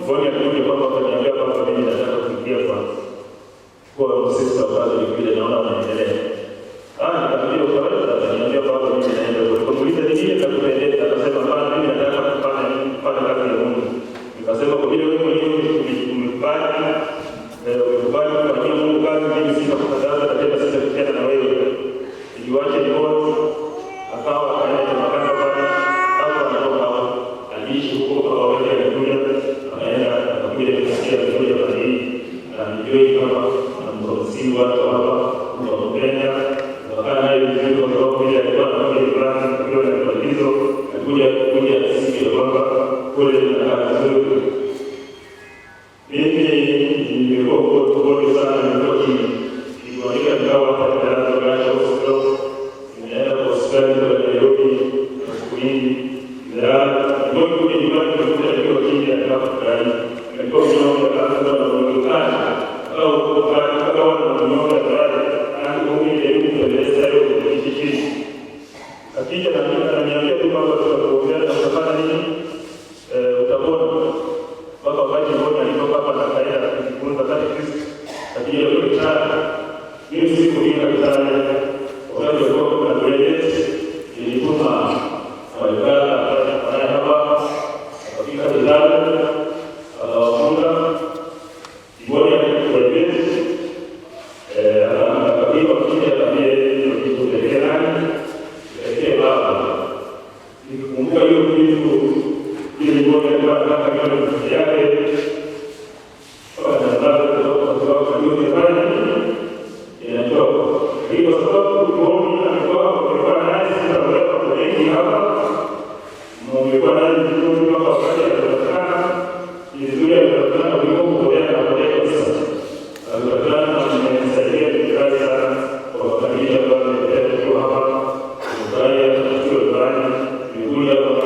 Bwana alikuja kwamba akaniambia kwamba mimi nataka kuingia kwa sisi wa kazi vile naona wanaendelea. Nikamwambia ukawaida, akaniambia kwamba mimi naenda kwa kumuuliza nini nitakupendeza, akasema bwana mimi nataka kufanya kazi ya Mungu. Nikasema kwa vile wewe mwenyewe umekubali kufanyia Mungu kazi, mimi sitakukataza na tena sitakutana na wewe. Niliwacha ripoti, akawa akaenda makanga pale, hapo anatoka hapo. Aliishi huko kwa kawaida ya dunia, anaenda akakuja kusikia vizuri habari hii. Na nijue kama anamruhusu watu hapa kumpenda. Wakati hayo vizuri kwa sababu ile alikuwa anakuja fulani akiwa na tatizo, alikuja siku ya kwamba kule na vizuri. Mimi nimekuwa kwa sana nimekuwa nikiandika vikao hapa darasa la hospitali. Nimeenda kwa hospitali ya Nairobi kwa siku nyingi. Ndio nyumbani kwa kinga ya Afrika. Nilikuwa nimeona kama wanaonekana au kama wanaonekana tayari akija na mimi ananiambia tu kwamba tutakuongea na utafanya nini, utapona. Baba wakati mmoja alitoka hapa na kaenda kujifunza katika Kristo, akija kule China. Mimi siku hii kabisa wakati wa kueleza nilituma walikala hapa akafika Tanzania akawafunga Iboni kueleza Hallelujah.